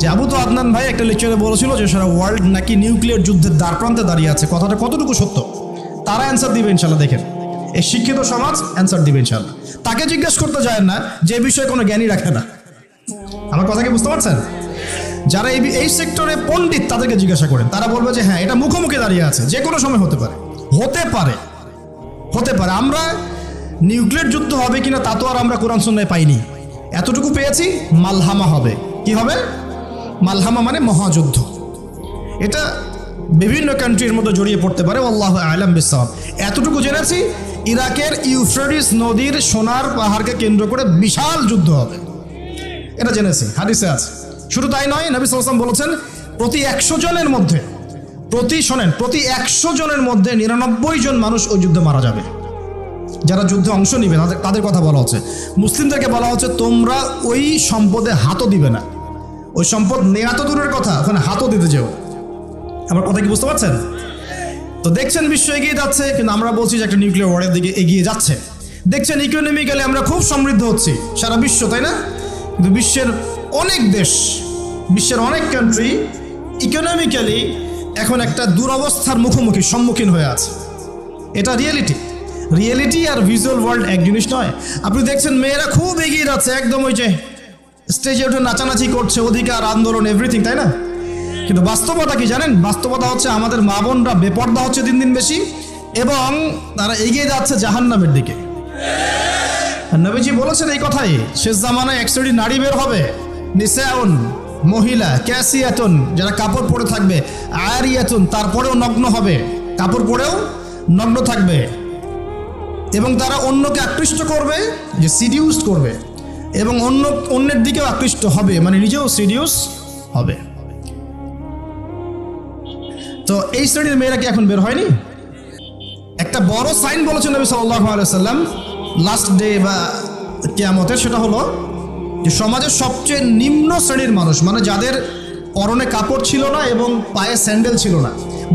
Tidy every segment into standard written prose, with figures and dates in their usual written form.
যে আবু তো আদনান ভাই একটা লেকচারে বলেছিল যে সারা ওয়ার্ল্ড নাকি নিউক্লিয়ার যুদ্ধের দ্বারপ্রান্তে দাঁড়িয়ে আছে, কথাটা কতটুকু সত্য? তারা অ্যান্সার দিবে ইনশাল্লাহ। দেখেন, এই শিক্ষিত সমাজ অ্যান্সার দিবে ইনশাল্লাহ। তাকে জিজ্ঞেস করতে যায় না যে এই বিষয়ে কোনো জ্ঞানই রাখে না। আমার কথা কি বুঝতে পারছেন? যারা এই সেক্টরে পণ্ডিত তাদেরকে জিজ্ঞাসা করেন, তারা বলবে যে হ্যাঁ, এটা মুখোমুখি দাঁড়িয়ে আছে, যে কোনো সময় হতে পারে, হতে পারে, হতে পারে। আমরা নিউক্লিয়ার যুদ্ধ হবে কিনা তা তো আর আমরা কোরআন সুন্নাহয় পাইনি। এতটুকু পেয়েছি, মালহামা হবে। কি হবে? মালহামা মানে মহাযুদ্ধ। এটা বিভিন্ন কান্ট্রির মধ্যে জড়িয়ে পড়তে পারে, আল্লাহু আ'লাম বিসসাওয়াব। এতটুকু জেনেছি, ইরাকের ইউফ্রেটিস নদীর সোনার পাহাড়কে কেন্দ্র করে বিশাল যুদ্ধ হবে, এটা জেনেছি, হাদিসে আছে। শুধু তাই নয়, নবী সাল্লাল্লাহু আলাইহি ওয়াসাল্লাম বলেছেন প্রতি 100 জনের মধ্যে, প্রতি 100 জনের মধ্যে 99 জন মানুষ ওই যুদ্ধে মারা যাবে। যারা যুদ্ধে অংশ নিবে তাদের কথা বলা হচ্ছে। মুসলিমদেরকে বলা হচ্ছে তোমরা ওই সম্পদে হাতও দিবে না। ওই সম্পদ নেয়া তো দূরের কথা, ওখানে হাতও দিতে যেও। আমার কথা কি বুঝতে পারছেন? তো দেখছেন বিশ্ব এগিয়ে যাচ্ছে, কিন্তু আমরা বলছি যে একটা নিউক্লিয়ার ওয়ারের দিকে এগিয়ে যাচ্ছে। দেখছেন ইকোনমিক্যালি আমরা খুব সমৃদ্ধ হচ্ছি, সারা বিশ্ব, তাই না? কিন্তু বিশ্বের অনেক দেশ, বিশ্বের অনেক কান্ট্রি ইকোনমিক্যালি এখন একটা দুরবস্থার সম্মুখীন হয়ে আছে। এটা রিয়েলিটি আর ভিজুয়াল ওয়ার্ল্ড এক জিনিস নয়। আপনি দেখছেন মেয়েরা খুব এগিয়ে যাচ্ছে, একদম ওই যে স্টেজে উঠে নাচানাচি করছে, অধিকার আন্দোলন এভরিথিং, তাই না? কিন্তু বাস্তবতা কি জানেন? বাস্তবতা হচ্ছে আমাদের মা বোনরা বেপর্দা হচ্ছে দিন দিন বেশি, এবং তারা এগিয়ে যাচ্ছে জাহান্নামের দিকে। নবীজি বলেছেন এই কথাই, শেষ জামানায় এক শ্রেণীর নারী বের হবে, নিসাউন, মহিলা, ক্যাসিয়াতুন, যারা কাপড় পরে থাকবে, আরিয়াতুন, তারপরেও নগ্ন হবে, কাপড় পরেও নগ্ন থাকবে, এবং তারা অন্যকে আকৃষ্ট করবে, যে সিডিউস করবে, এবং অন্যের দিকেও আকৃষ্ট হবে, মানে নিজেও সিডিউস হবে। তো এই শ্রেণীর মেয়েরা কি এখন বের হয়নি? একটা বড় সাইন বলেছেন নবী সাল্লাল্লাহু আলাইহি ওয়াসাল্লাম লাস্ট ডে বা কিয়ামতের, সেটা হলো যে সমাজের সবচেয়ে নিম্ন শ্রেণীর মানুষ, মানে যাদের পরনে কাপড় ছিল না এবং পায়ে স্যান্ডেল ছিল না,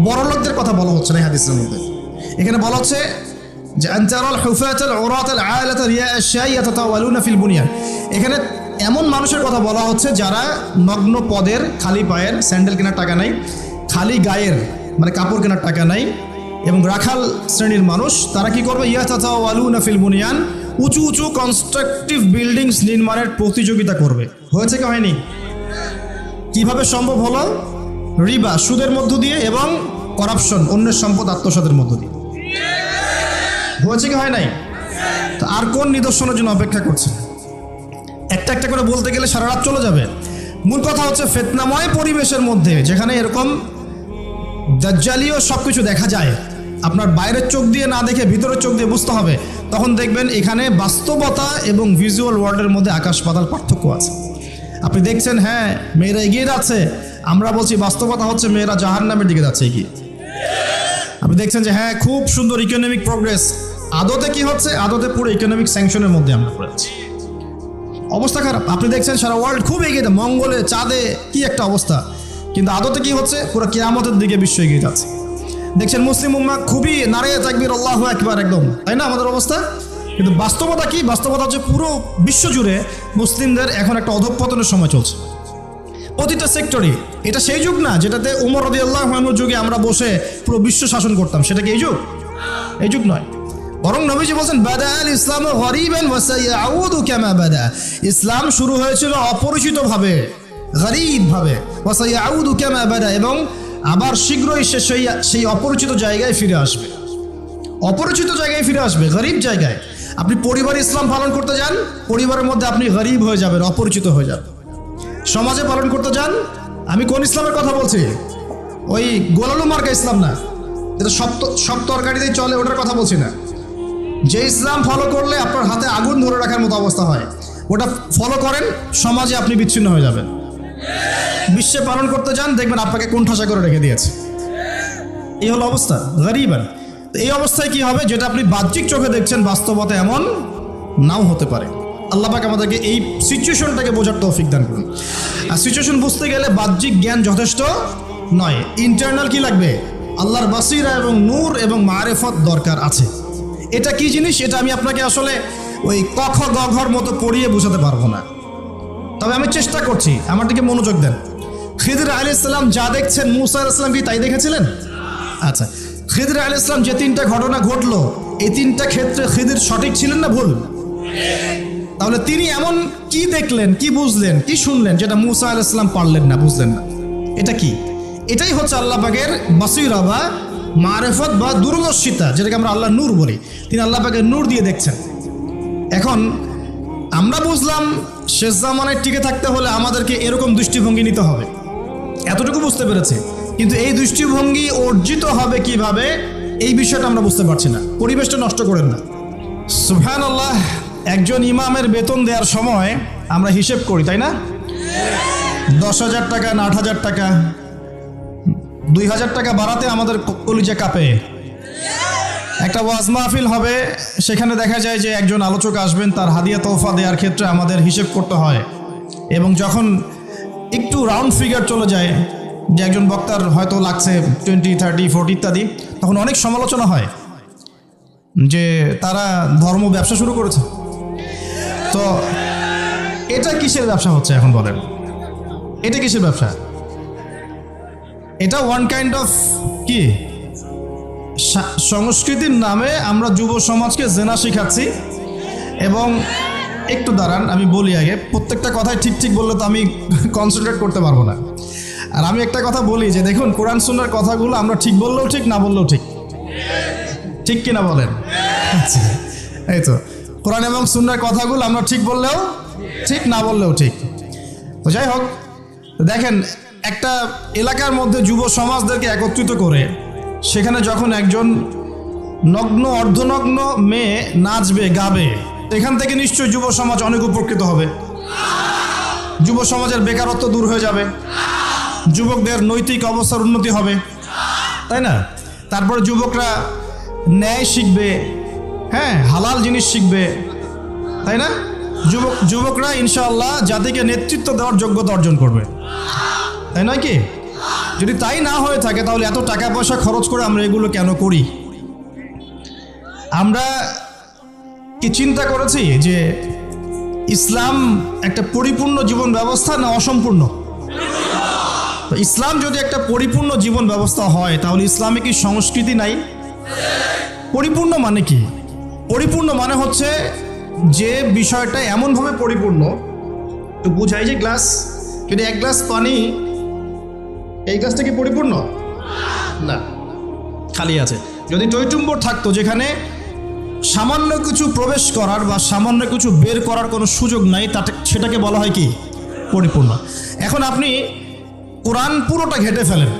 বড় লোকদের কথা বলা হচ্ছে না এই হাদিসের মধ্যে। এখানে বলা হচ্ছে যে আনতারাল হুফাতাল উরাতাল আলাতা রিয়া আশ-শাই ইয়াতাতাওয়ালুনা ফিল বুনিয়ান। এখানে এমন মানুষের কথা বলা হচ্ছে যারা নগ্ন পদের, খালি পায়ের, স্যান্ডেল কেনার টাকা নাই, খালি গায়ের মানে কাপড় কেনার টাকা নাই, এবং রাখাল শ্রেণীর মানুষ, তারা কি করবে? ইয়াতাতাওয়ালুনা ফিল বুনিয়ান, উঁচু উঁচু কনস্ট্রাকটিভ বিল্ডিংস নির্মাণের প্রতিযোগিতা করবে। হয়েছে কি হয়নি? কিভাবে সম্ভব হলো? রিবা, সুদের মধ্য দিয়ে, এবং করাপশন, অন্যের সম্পদ আত্মসাতের মধ্য দিয়ে। হয়েছে কি হয় নাই? তো আর কোন নিদর্শনের জন্য অপেক্ষা করছে? একটা একটা করে বলতে গেলে সারা রাত চলে যাবে। মূল কথা হচ্ছে ফিতনাময় পরিবেশের মধ্যে, যেখানে এরকম দাজ্জালীয় সবকিছু দেখা যায়, আপনার বাইরের চোখ দিয়ে না দেখে ভিতরের চোখ দিয়ে বুঝতে হবে, তখন দেখবেন এখানে বাস্তবতা এবং ভিজুয়াল ওয়ার্ল্ডের মধ্যে আকাশ পাতাল পার্থক্য আছে। আপনি দেখছেন হ্যাঁ মেয়েরা এগিয়ে যাচ্ছে, আমরা বলছি বাস্তবতা হচ্ছে মেয়েরা জাহান্নামের দিকে যাচ্ছে এগিয়ে। আপনি দেখছেন যে হ্যাঁ খুব সুন্দর ইকোনমিক প্রোগ্রেস, আদতে কি হচ্ছে? আদতে পুরো ইকোনমিক স্যাংশনের মধ্যে আমরা পড়ে আছি, অবস্থা খারাপ। আপনি দেখছেন সারা ওয়ার্ল্ড খুব এগিয়ে, মঙ্গলে, চাঁদে কি একটা অবস্থা, কিন্তু আদতে কি হচ্ছে? পুরো কিয়ামতের দিকে বিশ্ব এগিয়ে যাচ্ছে। দেখছেন মুসলিম উম্মাহ খুবই নারায়ে তাকবীর, আল্লাহু আকবার, একদম, তাই না আমাদের অবস্থা? কিন্তু বাস্তবতা কি? বাস্তবতা হচ্ছে পুরো বিশ্ব জুড়ে মুসলিমদের এখন একটা অধঃপতনের সময় চলছে, প্রতিটা সেক্টরে। এটা সেই যুগ না যেটাতে উমর রাদিয়াল্লাহু আনহুর যুগে আমরা বসে পুরো বিশ্ব শাসন করতাম, সেটা কি এই যুগ? এই যুগ নয়। বরং নবীজি বলছেন বাদাআল ইসলামু গরীবান ওয়া সায়াউদু কামা বাদা। ইসলাম শুরু হয়েছিল অপরিচিত ভাবে, গরীব ভাবে, ওয়া সায়াউদু কামা বাদা, এবং আবার শীঘ্রই সেই অপরিচিত জায়গায় ফিরে আসবে। অপরিচিত জায়গায় ফিরে আসবে, গরীব জায়গায়। আপনি পরিবারে ইসলাম পালন করতে যান, পরিবারের মধ্যে আপনি গরীব হয়ে যাবেন, অপরিচিত হয়ে যাবেন। সমাজে পালন করতে যান, আমি কোন ইসলামের কথা বলছি? ওই গোলালু মার্কা ইসলাম না, যেটা সব তরকারিতেই চলে, ওটার কথা বলছি না। যে ইসলাম ফলো করলে আপনার হাতে আগুন ধরে রাখার মতো অবস্থা হয়, ওটা ফলো করেন, সমাজে আপনি বিচ্ছিন্ন হয়ে যাবেন। বিশ্বে পালন করতে যান, দেখবেন আপনাকে কোণঠাসা করে রেখে দিয়েছে। এই হলো অবস্থা, গরীবান। তো এই অবস্থায় কি হবে? যেটা আপনি বাহ্যিক চোখে দেখছেন, বাস্তবতা এমন নাও হতে পারে। আল্লাহ পাক আমাদেরকে এই সিচুয়েশনটাকে বোঝার তৌফিক দান করুন। আর সিচুয়েশন বুঝতে গেলে বাহ্যিক জ্ঞান যথেষ্ট নয়, ইন্টারনাল কি লাগবে? আল্লাহর বাসিরা এবং নূর এবং মারিফত দরকার আছে। এটা কি জিনিস? এটা আমি আপনাকে আসলে ওই ক খ গ ঘর মতো পড়িয়ে বোঝাতে পারবো না, তবে আমি চেষ্টা করছি, আমার দিকে মনোযোগ দেন। খিদর আলাইহিস সালাম যা দেখছেন মূসা আলাইহিস সালাম কি তাই দেখেছিলেন? আচ্ছা, খিদর আলাইহিস সালাম যে তিনটা ঘটনা ঘটলো এই তিনটা ক্ষেত্রে খিদর সঠিক ছিলেন না ভুল? তাহলে তিনি এমন কি দেখলেন, কি বুঝলেন, কি শুনলেন যেটা মূসা আলাইহিস সালাম পারলেন না, বুঝলেন না? এটা কি? এটাই হচ্ছে আল্লাহ পাকের বাসীরা বা মারিফত বা দূরদর্শিতা, যেটাকে আমরা আল্লাহ নূর বলি। তিনি আল্লাহ পাকের নূর দিয়ে দেখছেন। এখন আমরা বুঝলাম শেষ জামানায় টিকে থাকতে হলে আমাদেরকে এরকম দৃষ্টিভঙ্গি নিতে হবে, এতটুকু বুঝতে পেরেছি। কিন্তু এই দৃষ্টিভঙ্গি অর্জিত হবে কিভাবে এই বিষয়টা আমরা বুঝতে পারছি না। পরিবেশটা নষ্ট করেন না। সুবহানাল্লাহ, একজন ইমামের বেতন দেওয়ার সময় আমরা হিসেব করি, তাই না? 10,000 টাকা না 8,000 টাকা, 2,000 টাকা বাড়াতে আমাদের কলিজা কাঁপে। একটা ওয়াজ মাহফিল হবে, সেখানে দেখা যায় যে একজন আলোচক আসবেন, তার হাদিয়া তোহফা দেওয়ার ক্ষেত্রে আমাদের হিসেব করতে হয়। এবং যখন একটু রাউন্ড ফিগার চলে যায় যে একজন বক্তার হয়তো লাগছে 20, 30, 40 ইত্যাদি, তখন অনেক সমালোচনা হয় যে তারা ধর্ম ব্যবসা শুরু করেছে। তো এটা কিসের ব্যবসা হচ্ছে এখন বলেন? এটা কিসের ব্যবসা? এটা ওয়ান কাইন্ড অফ কি সংস্কৃতির নামে আমরা যুব সমাজকে জেনা শিখাচ্ছি। এবং একটু দাঁড়ান, আমি বলি আগে, প্রত্যেকটা কথাই ঠিক ঠিক বললে তো আমি কনসেন্ট্রেট করতে পারবো না। আর আমি একটা কথা বলি যে দেখুন, কোরআন সুন্নাহর কথাগুলো আমরা ঠিক বললেও ঠিক, না বললেও ঠিক। ঠিক কিনা বলেন? আচ্ছা, এই তো কোরআন এবং সুন্নাহর কথাগুলো আমরা ঠিক বললেও ঠিক, না বললেও ঠিক। তো যাই হোক, দেখেন একটা এলাকার মধ্যে যুব সমাজদেরকে একত্রিত করে সেখানে যখন একজন নগ্ন অর্ধনগ্ন মেয়ে নাচবে, গাবে, এখান থেকে নিশ্চয়ই যুব সমাজ অনেক উপকৃত হবে। যুব সমাজের বেকারত্ব দূর হয়ে যাবে, যুবকদের নৈতিক অবস্থার উন্নতি হবে, তাই না? তারপরে যুবকরা ন্যায় শিখবে, হ্যাঁ, হালাল জিনিস শিখবে, তাই না? যুবকরা ইনশাআল্লাহ জাতিকে নেতৃত্ব দেওয়ার যোগ্যতা অর্জন করবে, তাই নয় কি? যদি তাই না হয়ে থাকে তাহলে এত টাকা পয়সা খরচ করে আমরা এগুলো কেন করি? আমরা কি চিন্তা করেছি যে ইসলাম একটা পরিপূর্ণ জীবন ব্যবস্থা না অসম্পূর্ণ? ইসলাম যদি একটা পরিপূর্ণ জীবন ব্যবস্থা হয় তাহলে ইসলামে কি সংস্কৃতি নাই? পরিপূর্ণ মানে কি? পরিপূর্ণ মানে হচ্ছে যে বিষয়টা এমনভাবে পরিপূর্ণ, তো বুঝাই যে গ্লাস, যদি এক গ্লাস পানি, এই গ্লাসটা কি পরিপূর্ণ? না, খালি আছে। যদি টইটুম্বর থাকতো যেখানে সামান্য কিছু প্রবেশ করার বা সামান্য কিছু বের করার কোনো সুযোগ নাই, সেটাকে বলা হয় কি? পরিপূর্ণ। এখন আপনি কোরআন পুরোটা ঘেটে ফেলেন,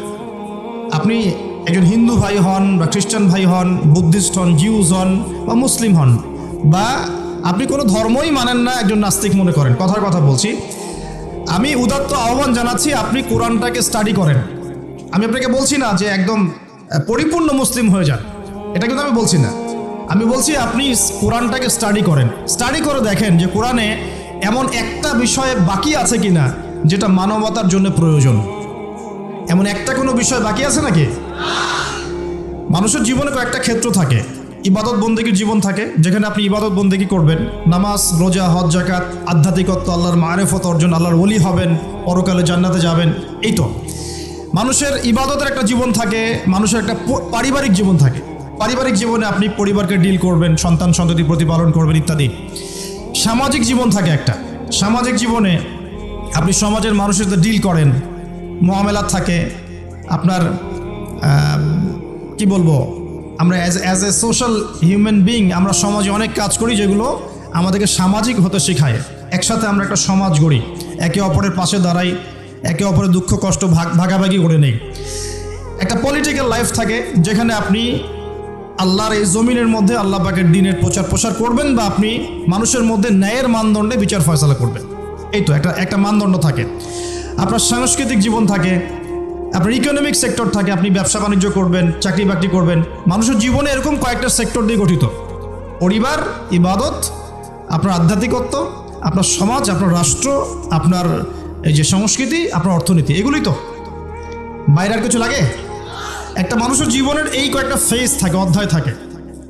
আপনি একজন হিন্দু ভাই হন বা খ্রিস্টান ভাই হন, বুদ্ধিস্ট হন, জিউস হন বা মুসলিম হন, বা আপনি কোনো ধর্মই মানেন না, একজন নাস্তিক মনে করেন, কথার কথা বলছি, আমি উদাত্ত আহ্বান জানাচ্ছি আপনি কোরআনটাকে স্টাডি করেন। আমি আপনাকে বলছি না যে একদম পরিপূর্ণ মুসলিম হয়ে যান, এটা কিন্তু আমি বলছি না। আমি বলছি আপনি কোরআনটাকে স্টাডি করেন, স্টাডি করে দেখেন যে কোরআনে এমন একটা বিষয়ে বাকি আছে কিনা যেটা মানবতার জন্য প্রয়োজন। এমন একটা কোনো বিষয় বাকি আছে নাকি? মানুষের জীবনে কয়েকটা ক্ষেত্র থাকে, ইবাদত বন্দেগীর জীবন থাকে যেখানে আপনি ইবাদত বন্দেগী করবেন, নামাজ, রোজা, হজ, যাকাত, আধ্যাত্মিকত্ব, আল্লাহর মারিফত অর্জন, আল্লাহর ওলি হবেন, পরকালে জান্নাতে যাবেন। এই তো মানুষের ইবাদতের একটা জীবন থাকে, মানুষের একটা পারিবারিক জীবন থাকে। পারিবারিক জীবনে আপনি পরিবারকে ডিল করবেন, সন্তান সন্ততি প্রতিপালন করবেন ইত্যাদি। সামাজিক জীবন থাকে একটা, সামাজিক জীবনে আপনি সমাজের মানুষের সাথে ডিল করেন, মুআমালাত থাকে আপনার। কি বলবো, আমরা as a social human being আমরা সমাজে অনেক কাজ করি যেগুলো আমাদেরকে সামাজিক হতে শেখায়। একসাথে আমরা একটা সমাজ গড়ি, একে অপরের পাশে দাঁড়াই, একে অপরের দুঃখ কষ্ট ভাগাভাগি করে নেই। একটা পলিটিক্যাল লাইফ থাকে যেখানে আপনি আল্লাহর এই জমিনের মধ্যে আল্লাহ পাকের দ্বীনের প্রচার করবেন, বা আপনি মানুষের মধ্যে ন্যায়ের মানদণ্ডে বিচার ফয়সালা করবেন। এই তো একটা মানদণ্ড থাকে। আপনার সাংস্কৃতিক জীবন থাকে, আপনার ইকোনমিক সেক্টর থাকে, আপনি ব্যবসা বাণিজ্য করবেন, চাকরি বাকরি করবেন। মানুষের জীবনে এরকম কয়েকটা সেক্টর দিয়ে গঠিত: পরিবার, ইবাদত, আপনার আধ্যাত্মিকত্ব, আপনার সমাজ, আপনার রাষ্ট্র, আপনার এই যে সংস্কৃতি, আপনার অর্থনীতি। এগুলোই তো, বাইরে আর কিছু লাগে? একটা মানুষের জীবনের এই কয়েকটা ফেজ থাকে, অধ্যায় থাকে,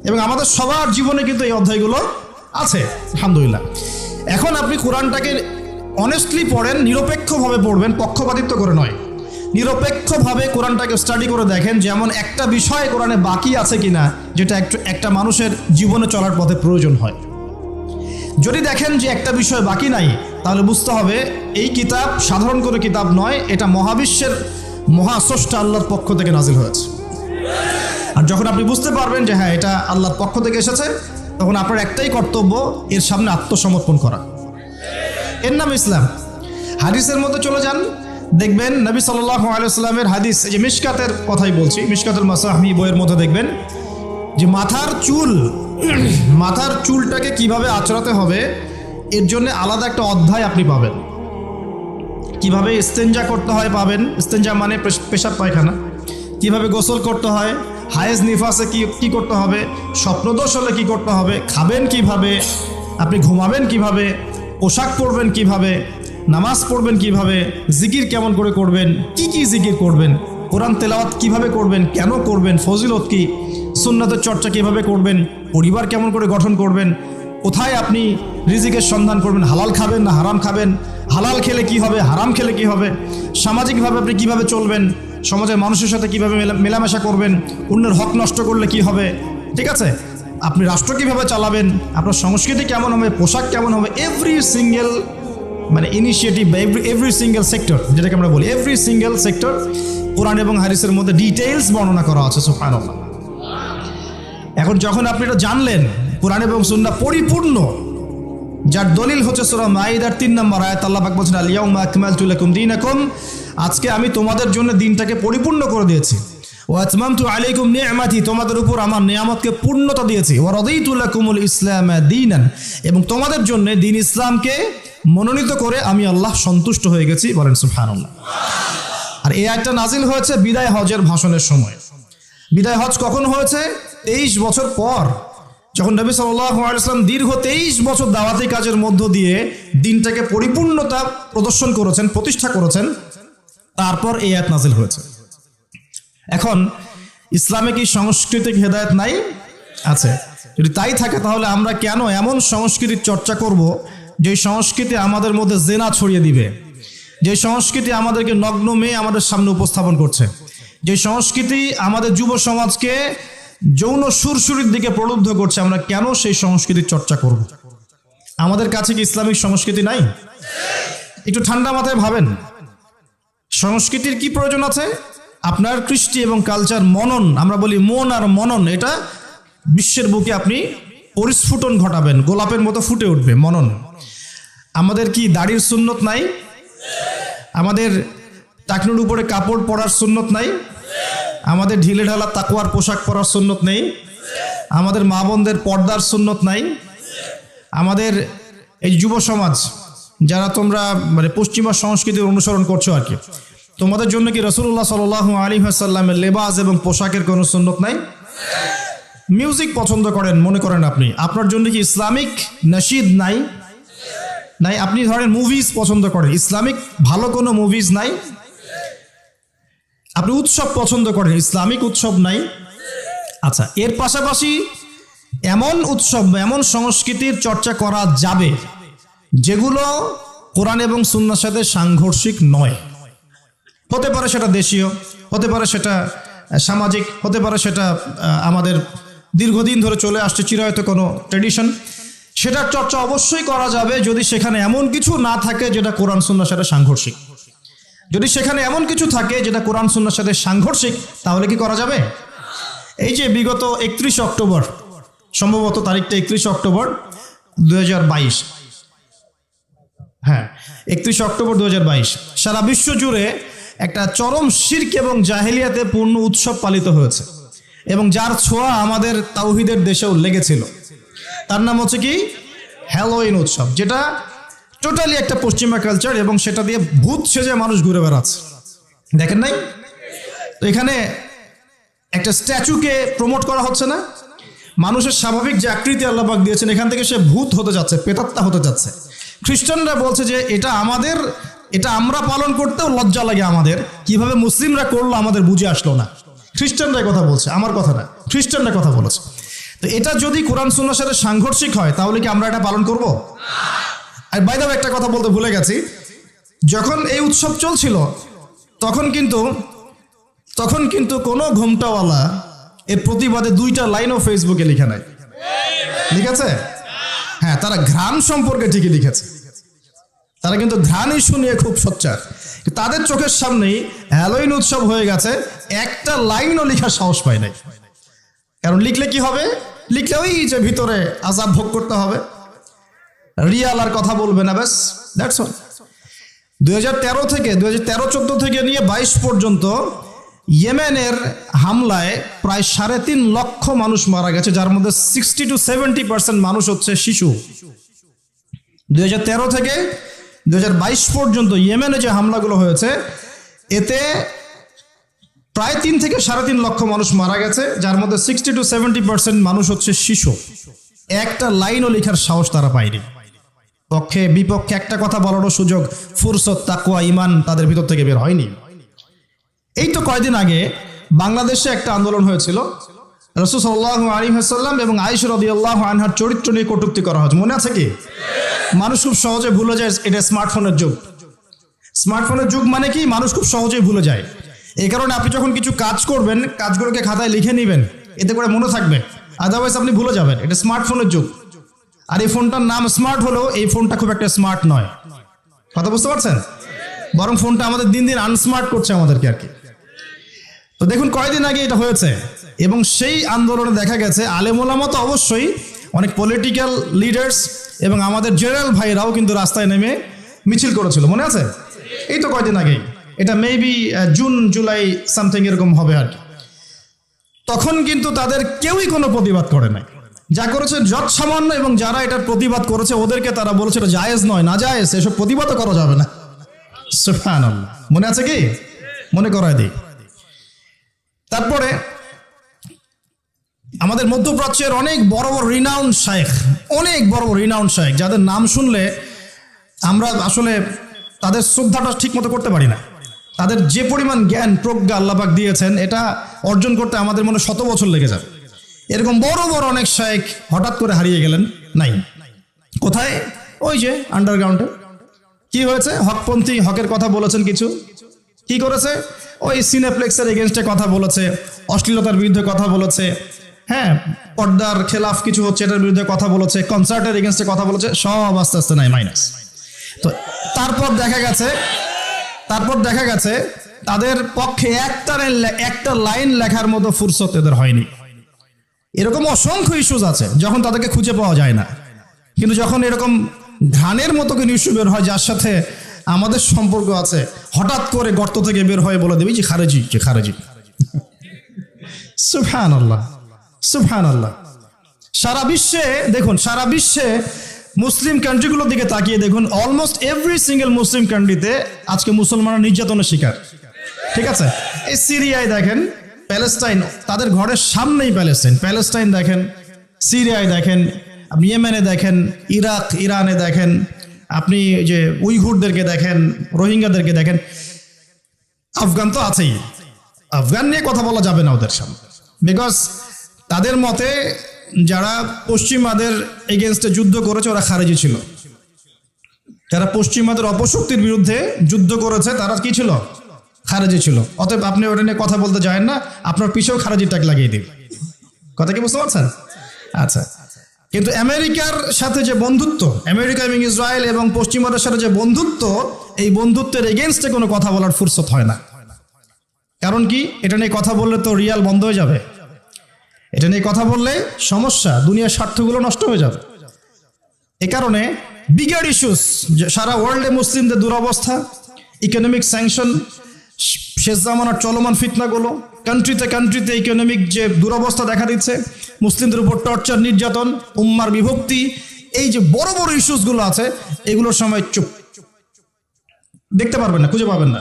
এবং আমাদের সবার জীবনে কিন্তু এই অধ্যায়গুলো আছে, আলহামদুলিল্লাহ। এখন আপনি কোরআনটাকে অনেস্টলি পড়েন, নিরপেক্ষভাবে পড়বেন, পক্ষপাতিত্ব করে নয়। নিরপেক্ষভাবে কোরআনটাকে স্টাডি করে দেখেন যে এমন একটা বিষয় কোরআনে বাকি আছে কিনা যেটা একটা মানুষের জীবনে চলার পথে প্রয়োজন হয়। যদি দেখেন যে একটা বিষয় বাকি নাই, তাহলে বুঝতে হবে এই কিতাব সাধারণ কোনো কিতাব নয়, এটা মহাবিশ্বের মহাস্রষ্টা আল্লাহর পক্ষ থেকে নাজিল হয়েছে। আর যখন আপনি বুঝতে পারবেন যে হ্যাঁ এটা আল্লাহর পক্ষ থেকে এসেছে, তখন আপনার একটাই কর্তব্য, এর সামনে আত্মসমর্পণ করা। এর নাম ইসলাম। হাদিসের মধ্যে চলে যান, দেখবেন নবী সাল্লাল্লাহু আলাইহি ওয়াসাল্লামের হাদিস, এই যে মিশকাতের কথাই বলছি, মিশকাতুল মাসাহি বইয়ের মধ্যে দেখবেন যে মাথার চুলটাকে কিভাবে আঁচড়াতে হবে এর জন্য আলাদা একটা অধ্যায় আপনি পাবেন। কিভাবে ইস্তেঞ্জা করতে হয় পাবেন, ইস্তেঞ্জা মানে পেশাব পায়খানা, কিভাবে গোসল করতে হয়, হায়েজ নিফাসে কি করতে হবে, স্বপ্নদোষ হলে কি করতে হবে, খাবেন কিভাবে, আপনি ঘুমাবেন কিভাবে, পোশাক পরবেন কিভাবে, নামাজ পড়বেন কিভাবে, জিকির কেমন করে করবেন, কি জিকির করবেন, কোরআন তেলাওয়াত কিভাবে করবেন, কেন করবেন, ফজিলত কি, সুন্নাতের চর্চা কিভাবে করবেন, পরিবার কেমন করে গঠন করবেন, কোথায় আপনি রিজিকের সন্ধান করবেন, হালাল খাবেন না হারাম খাবেন, হালাল খেলে কি হবে, হারাম খেলে কি হবে, সামাজিকভাবে আপনি কিভাবে চলবেন, সমাজের মানুষের সাথে কিভাবে মেলামেশা করবেন, অন্যের হক নষ্ট করলে কি হবে, ঠিক আছে, আপনি রাষ্ট্র কিভাবে চালাবেন, আপনার সংস্কৃতি কেমন হবে, পোশাক কেমন হবে, এভরি সিঙ্গেল মানে ইনিশিয়েটিভ বা এভরি সিঙ্গেল সেক্টর, যেটাকে আমরা বলি এভরি সিঙ্গেল সেক্টর কোরআন এবং হাদিসের মধ্যে ডিটেইলস বর্ণনা করা আছে। সুবহানাল্লাহ। এখন যখন আপনি এটা জানলেন, কোরআন এবং সুন্নাহ পরিপূর্ণ, যার দলিল হচ্ছে সূরা মাইদার 3 নম্বর আয়াত, আল্লাহ পাক বলেছেন আল ইয়াউমা আকমালতু লাকুম দীনাকুম, আজকে আমি তোমাদের জন্য দিনটাকে পরিপূর্ণ করে দিয়েছি। ওয়া আতমামতু আলাইকুম নি'মাতি, তোমাদের উপর আমার নিয়ামতকে পূর্ণতা দিয়েছি। ওয়া রাদিতু লাকুমুল ইসলাম দীনান, এবং তোমাদের জন্য দ্বীন ইসলামকে মনোনীত করে আমি আল্লাহ সন্তুষ্ট হয়ে গেছি। বলেন সুবহানাল্লাহ। আর এই আয়াতটা নাজিল হয়েছে বিদায় হজের ভাষণের সময়। বিদায় হজ কখন হয়েছে? 23 বছর পর, যখন নবী সাল্লাল্লাহু আলাইহি ওয়াসাল্লাম দীর্ঘ 23 বছর দাওয়াতি কাজের মধ্য দিয়ে দিনটাকে পরিপূর্ণতা প্রদর্শন করেছেন, প্রতিষ্ঠা করেছেন, তারপর এই আয়াত নাজিল হয়েছে। এখন ইসলামে কি সাংস্কৃতিক হেদায়েত নাই? আছে। যদি তাই থাকে তাহলে আমরা কেন এমন সংস্কৃতির চর্চা করব যে সংস্কৃতি আমাদের মধ্যে জেনা ছড়িয়ে দিবে, যে সংস্কৃতি আমাদেরকে নগ্ন মেয়ে আমাদের সামনে উপস্থাপন করছে, যে সংস্কৃতি আমাদের যুব সমাজকে যৌন সুরসুরির দিকে প্রলুব্ধ করছে, আমরা কেন সেই সংস্কৃতির চর্চা করব? আমাদের কাছে কি ইসলামিক সংস্কৃতি নাই? একটু ঠান্ডা মাথায় ভাবেন, সংস্কৃতির কি প্রয়োজন আছে? আপনার কৃষ্টি এবং কালচার মনন, আমরা বলি মন আর মনন, এটা বিশ্বের বুকে আপনি পরিস্ফুটন ঘটাবেন, গোলাপের মতো ফুটে উঠবে মনন। আমাদের কি দাড়ির সুন্নত নাই? আমাদের টাকনুর উপরে কাপড় পরার সুন্নত নাই? আমাদের ঢিলে ঢালা তাকওয়ার পোশাক পরার সুন্নত নেই? আমাদের মা বোনদের পর্দার সুন্নত নাই? আমাদের এই যুব সমাজ যারা তোমরা মানে পশ্চিমা সংস্কৃতির অনুসরণ করছো আর কি, তোমাদের জন্য কি রাসূলুল্লাহ সাল্লাল্লাহু আলাইহি ওয়াসাল্লামের লেবাস এবং পোশাকের কোনো সুন্নত নাই? মিউজিক পছন্দ করেন মনে করেন আপনি, আপনার জন্য কি ইসলামিক নাশিদ নাই? নাই। আপনি ধরেন মুভিজ পছন্দ করেন, ইসলামিক ভালো কোনো মুভিজ নাই? আপনি উৎসব পছন্দ করেন, ইসলামিক উৎসব নাই? আচ্ছা, এর পাশাপাশি এমন উৎসব এমন সংস্কৃতির চর্চা করা যাবে যেগুলো কোরআন এবং সুন্নাহর সাথে সাংঘর্ষিক নয়। হতে পারে সেটা দেশীয়, হতে পারে সেটা সামাজিক, হতে পারে সেটা আমাদের দীর্ঘদিন ধরে চলে আসছে চিরায়ত কোনো ট্র্যাডিশন। সেটার চর্চা অবশ্যই করা যাবে যদি সেখানে এমন কিছু না থাকে যেটা কোরআন সুন্নাহর সাথে সাংঘর্ষিক। যদি সেখানে এমন কিছু থাকে যেটা কোরআন সুন্নাহর সাথে সাংঘর্ষিক, তাহলে কি করা যাবে? এই যে বিগত 31 অক্টোবর, সম্ভবত তারিখটা 31 অক্টোবর 2022, হ্যাঁ 31 অক্টোবর 2022, সারা বিশ্ব জুড়ে একটা চরম শিরক এবং জাহেলিয়াতে পূর্ণ উৎসব পালিত হয়েছে এবং যার ছোঁয়া আমাদের তাওহীদের দেশেও লেগেছিল। তার নাম হচ্ছে কি? হ্যালোইন উৎসব, যেটা টোটালি একটা পশ্চিমা কালচার এবং সেটা দিয়ে ভূত সেজে মানুষ ঘুরে বেড়াচ্ছে। দেখেন নাই? তো এখানে একটা স্ট্যাচুকে প্রমোট করা হচ্ছে না? মানুষের স্বাভাবিক যে আকৃতি আল্লাহ পাক দিয়েছেন, এখান থেকে সে ভূত হতে যাচ্ছে, প্রেতাত্মা হতে যাচ্ছে। খ্রিস্টানরা বলছে যে এটা আমাদের, এটা আমরা পালন করতেও লজ্জা লাগে আমাদের, কিভাবে মুসলিমরা করলো আমাদের বুঝে আসলো না। খ্রিস্টানরা কথা বলছে, আমার কথা না, খ্রিস্টানরা কথা বলেছে। তো এটা যদি কোরআন সুন্নাহর সাথে সাংঘর্ষিক হয় তাহলে কি আমরা এটা পালন করব? আর বাই দ্য ওয়ে একটা কথা বলতে ভুলে গেছি, যখন এই উৎসব চলছিল তখন কিন্তু কোনো ঘোমটাওয়ালা এর প্রতিবাদে 2টা লাইনও ফেসবুকে লিখে নাই, লিখেছে? হ্যাঁ, তারা ঘ্রাণ সম্পর্কে ঠিকই লিখেছে, তারা কিন্তু ঘ্রাণ ইস্যু নিয়ে খুব সোচ্চার। তাদের চোখের সামনেই হ্যালোইন উৎসব হয়ে গেছে, একটা লাইনও লেখার সাহস পায় নাই। কারণ লিখলে কি হবে? লিখলে ওই যে ভিতরে আযাব ভোগ করতে হবে, রিয়াল আর কথা বলবে না, ব্যাস, দ্যাটস অল। 2013-14 থেকে নিয়ে 22 পর্যন্ত ইয়েমেনের হামলায় প্রায় 3.5 লক্ষ মানুষ মারা গেছে, যার মধ্যে 60-70% মানুষ হচ্ছে শিশু। 2013 থেকে 2022 পর্যন্ত ইয়েমেনে যে হামলাগুলো হয়েছে, এতে প্রায় 3 থেকে 3.5 লক্ষ মানুষ মারা গেছে, যার মধ্যে 60-70% মানুষ হচ্ছে শিশু। একটা লাইনও লেখার সাহস তারা পায়নি। পক্ষে বিপক্ষে একটা কথা বলারও সুযোগ, ফুরসত, তাকওয়া, ঈমান তাদের ভিতর থেকে বের হয়নি। এই তো কয়েকদিন আগে বাংলাদেশে একটা আন্দোলন হয়েছিল, রাসূল সাল্লাল্লাহু আলাইহি ওয়াসাল্লাম এবং আয়েশা রাদিয়াল্লাহু আনহার চরিত্র নিয়ে কটূক্তি করা হয়েছে, মনে আছে কি? মানুষ খুব সহজে ভুলে যায়, এটা স্মার্টফোনের যুগ। স্মার্টফোনের যুগ মানে কি? মানুষ খুব সহজেই ভুলে যায়। এই কারণে আপনি যখন কিছু কাজ করবেন, কাজগুলোকে খাতায় লিখে নেবেন, এতে করে মনে থাকবে, আদারওয়াইজ আপনি ভুলে যাবেন। এটা স্মার্টফোনের যুগ। আর এই ফোনটার নাম স্মার্ট হলেও এই ফোনটা খুব একটা স্মার্ট নয়, কথা বুঝতে পারছেন? বরং ফোনটা আমাদের দিন দিন আনস্মার্ট করছে আমাদেরকে আর কি। তো দেখুন, কয়েকদিন আগে এটা হয়েছে, এবং সেই আন্দোলনে দেখা গেছে আলেম ওলামা তো অবশ্যই, অনেক পলিটিক্যাল লিডার্স এবং আমাদের জেনারেল ভাইরাও কিন্তু রাস্তায় নেমে মিছিল করেছিল, মনে আছে? এই তো কয়েকদিন আগেই, এটা মেবি জুন জুলাই সামথিং এরকম হবে আর কি। তখন কিন্তু তাদের কেউই কোনো প্রতিবাদ করে নাই, যা করেছে যৎ সামান্য, এবং যারা এটার প্রতিবাদ করেছে ওদেরকে তারা বলেছে এটা জায়েজ নয়, না জায়েজ, এসব প্রতিবাদও করা যাবে না। সুবহানাল্লাহ, মনে আছে কি? মনে করায় দিই। তারপরে আমাদের মধ্যপ্রাচ্যের অনেক বড় বড় রিনাউন্ড শায়েখ, অনেক বড় বড় রিনাউন্ড শায়েখ, যাদের নাম শুনলে আমরা আসলে তাদের শ্রদ্ধাটা ঠিক মতো করতে পারি না। তাদের যে পরিমাণ জ্ঞান প্রজ্ঞা আল্লাহ পাক দিয়েছেন, এটা অর্জন করতে আমাদের মনে 100 বছর লেগে যাবে। এরকম বড় বড় অনেক শায়েখ হঠাৎ করে হারিয়ে গেলেন, নাই। কোথায়? ওই যে আন্ডারগ্রাউন্ডে। কি হয়েছে? হকপন্থী, হকের কথা বলেছেন কিছু, কি করেছে? ওই সিনেপ্লেক্সের এগেনস্টে কথা বলেছে, অশ্লীলতার বিরুদ্ধে কথা বলেছে, হ্যাঁ, পর্দার খেলাফ কিছু হচ্ছে এটার বিরুদ্ধে কথা বলেছে, কনসার্টের এগেনস্টে কথা বলেছে, সব আস্তে আস্তে নাই, মাইনাস। তো তারপর দেখা গেছে তাদের পক্ষে একটা লাইন লেখার মতো ফুরসত এদের হয়নি। এরকম অসংখ্য ইস্যুজ আছে যখন তাদেরকে খুঁজে পাওয়া যায় না, কিন্তু যখন এরকম ঘ্রাণের মতো কোনো ইস্যু বের হয় যার সাথে আমাদের সম্পর্ক আছে, হঠাৎ করে গর্ত থেকে বের হয়ে বলে দেবে যে খারেজি। সুবহানাল্লাহ, সুবহানাল্লাহ। সারা বিশ্বে মুসলিম কান্ট্রিগুলোর দিকে তাকিয়ে দেখুন, অলমোস্ট এভরি সিঙ্গেল মুসলিম কান্ট্রিতে আজকে মুসলমানরা নির্যাতনের শিকার, ঠিক আছে? এই সিরিয়ায় দেখেন, প্যালেস্টাইন, তাদের ঘরের সামনেই প্যালেস্টাইন দেখেন, সিরিয়ায় দেখেন, আপনি ইয়েমেনে দেখেন, ইরাক ইরানে দেখেন, আপনি যে উইঘুরদেরকে দেখেন, রোহিঙ্গাদেরকে দেখেন, আফগান তো আছেই। আফগান নিয়ে কথা বলা যাবে না ওদের সামনে, বিকজ তাদের মতে যারা পশ্চিমাদের এগেনস্টে যুদ্ধ করেছে ওরা খারেজি ছিল, যারা পশ্চিমাদের অপশক্তির বিরুদ্ধে যুদ্ধ করেছে তারা কি ছিল? খারেজি ছিল। অতএব আপনি ওটা নিয়ে কথা বলতে যাবেন না, আপনার পিছেও খারেজি ট্যাগ লাগিয়ে দিন। কথা কি বুঝতে পারছেন? আচ্ছা, কিন্তু আমেরিকার সাথে যে বন্ধুত্ব, আমেরিকা এবং ইসরায়েল এবং পশ্চিমাদের সাথে যে বন্ধুত্ব, এই বন্ধুত্বের এগেনস্টে কোনো কথা বলার ফুরসত হয় না। কারণ কি? এটা নিয়ে কথা বললে তো রিয়াল বন্ধ হয়ে যাবে, এটা নিয়ে কথা বললে সমস্যা, দুনিয়ার স্বার্থগুলো নষ্ট হয়ে যাবে। এ কারণে বিগার ইস্যুস, সারা ওয়ার্ল্ডে মুসলিমদের দুরবস্থা, ইকোনমিক স্যাংশন, শেষ জামানার চলমান ফিতনাগুলো, কান্ট্রিতে ইকোনমিক যে দুরবস্থা দেখা দিচ্ছে, মুসলিমদের উপর টর্চার, নির্যাতন, উম্মার বিভক্তি, এই যে বড় বড় ইস্যুসগুলো আছে, এগুলোর সময় চুপ, দেখতে পারবেন না, খুঁজে পাবেন না।